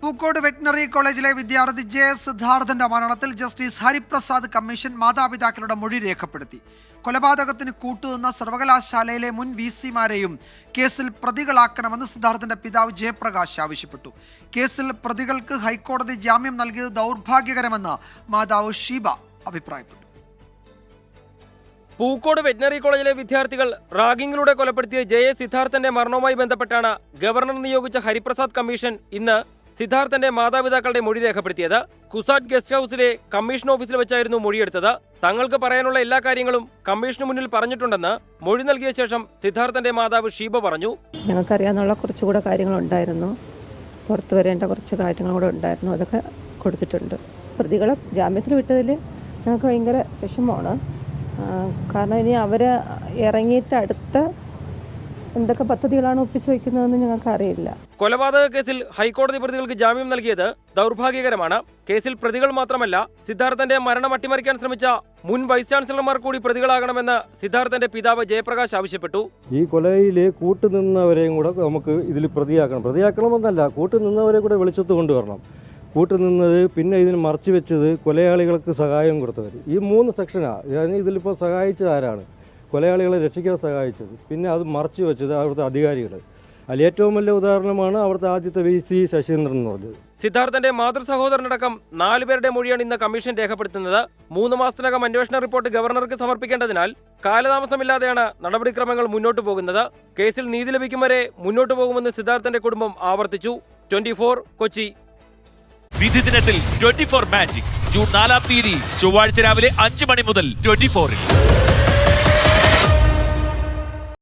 Pookode veterinary കോളേജിലെ വിദ്യാർത്ഥി J സിദ്ധാർത്ഥന്റെ മരണത്തിൽ ജസ്റ്റിസ് ഹരിപ്രസാദ് കമ്മീഷൻ മാതാപിതാക്കളുടെ മൊഴി രേഖപ്പെടുത്തി. കൊലപാതകത്തിന് കൂട്ടുനിന്ന സർവകലാശാലയിലെ മുൻ VC-മാരെയും കേസിൽ പ്രതികളാക്കണമെന്ന് സിദ്ധാർത്ഥന്റെ പിതാവ് ജയപ്രകാശ് ആവശ്യപ്പെട്ടു. കേസിൽ പ്രതികൾക്ക് ഹൈക്കോടതി ജാമ്യം നൽകിയത് ദൗർഭാഗ്യകരമെന്ന് മാതാവ് ഷീബ അഭിപ്രായപ്പെട്ടു. പൂക്കോട് വെറ്റിനറി കോളേജിലെ വിദ്യാർത്ഥികൾ റാഗിങ്ങിലൂടെ കൊലപ്പെടുത്തിയ ജെ സിദ്ധാർത്ഥന്റെ മരണവുമായി ബന്ധപ്പെട്ടാണ് ഗവർണർ നിയോഗിച്ച ഹരിപ്രസാദ് കമ്മീഷൻ ഇന്ന് സിദ്ധാർത്ഥന്റെ മാതാപിതാക്കളുടെ മൊഴി രേഖപ്പെടുത്തിയത്. കുസാറ്റ് ഗസ്റ്റ് ഹൌസിലെ കമ്മീഷൻ ഓഫീസിൽ വെച്ചായിരുന്നു മൊഴിയെടുത്തത്. തങ്ങൾക്ക് പറയാനുള്ള എല്ലാ കാര്യങ്ങളും കമ്മീഷന് മുന്നിൽ പറഞ്ഞിട്ടുണ്ടെന്ന് മൊഴി നൽകിയ ശേഷം സിദ്ധാർത്ഥന്റെ മാതാവ് ഷീബ പറഞ്ഞു. ഞങ്ങൾക്കറിയാവുന്ന കുറച്ചുകൂടെ കാര്യങ്ങളുണ്ടായിരുന്നു, പുറത്തു വരേണ്ട കുറച്ച് കാര്യങ്ങളും കൂടെ ഉണ്ടായിരുന്നു, അതൊക്കെ കൊടുത്തിട്ടുണ്ട്. പ്രതികളെ ജാമ്യത്തിൽ വിട്ടതിൽ ഞങ്ങൾക്ക് ഭയങ്കര വിഷമമാണ്. കാരണം ഇനി അവർ ഇറങ്ങിയിട്ട് അടുത്ത എന്തൊക്കെ പദ്ധതികളാണ് ഒപ്പിച്ചു വയ്ക്കുന്നതെന്ന് ഞങ്ങൾക്ക് അറിയില്ല. കൊലപാതക കേസിൽ ഹൈക്കോടതി പ്രതികൾക്ക് ജാമ്യം നൽകിയത് ദൗർഭാഗ്യകരമാണ്. കേസിൽ പ്രതികൾ മാത്രമല്ല, സിദ്ധാർത്ഥന്റെ മരണം അട്ടിമറിക്കാൻ ശ്രമിച്ച മുൻ വൈസ് ചാൻസലർമാർ കൂടി പ്രതികളാകണമെന്ന് സിദ്ധാർത്ഥന്റെ പിതാവ് ജയപ്രകാശ് ആവശ്യപ്പെട്ടു. ഈ കൊലയിലെ കൂട്ടുനിന്നവരെയും കൂടെ നമുക്ക് ഇതിൽ പ്രതിയാക്കണമെന്നല്ല, കൂട്ടുനിന്നവരെ കൂടെ വെളിച്ചത്ത് കൊണ്ടുവരണം. കൂട്ടുനിന്നത്, പിന്നെ ഇതിന് മറച്ചു വെച്ചത്, കൊലയാളികൾക്ക് സഹായം കൊടുത്തവർ, ഈ 3 സെക്ഷനാണ്. ഇതിലിപ്പോൾ സഹായിച്ചത് ആരാണ്? കൊലയാളികളെ രക്ഷിക്കാൻ സഹായിച്ചത്. പിന്നെ അത് മറച്ചു വെച്ചത് അവിടുത്തെ അധികാരികൾ. അതിൽ ഏറ്റവും വലിയ ഉദാഹരണമാണ് അവിടുത്തെ ആദ്യത്തെ VC ശശീന്ദ്രൻ എന്ന് പറഞ്ഞത്. സിദ്ധാർത്ഥന്റെ മാതൃ സഹോദരനടക്കം 4 പേരുടെ മൊഴിയാണ് ഇന്ന് കമ്മീഷൻ രേഖപ്പെടുത്തുന്നത്. 3 മാസത്തിനകം അന്വേഷണ റിപ്പോർട്ട് ഗവർണർക്ക് സമർപ്പിക്കേണ്ടതിനാൽ കാലതാമസമില്ലാതെയാണ് നടപടിക്രമങ്ങൾ മുന്നോട്ടു പോകുന്നത്. കേസിൽ നീതി ലഭിക്കും വരെ മുന്നോട്ടു പോകുമെന്ന് സിദ്ധാർത്ഥന്റെ കുടുംബം ആവർത്തിച്ചു. 24 കൊച്ചി. വിധി ദിനത്തിൽ 24 മാജിക് ജൂൺ 4 ചൊവ്വാഴ്ച രാവിലെ 5 മണി മുതൽ 24-ൽ.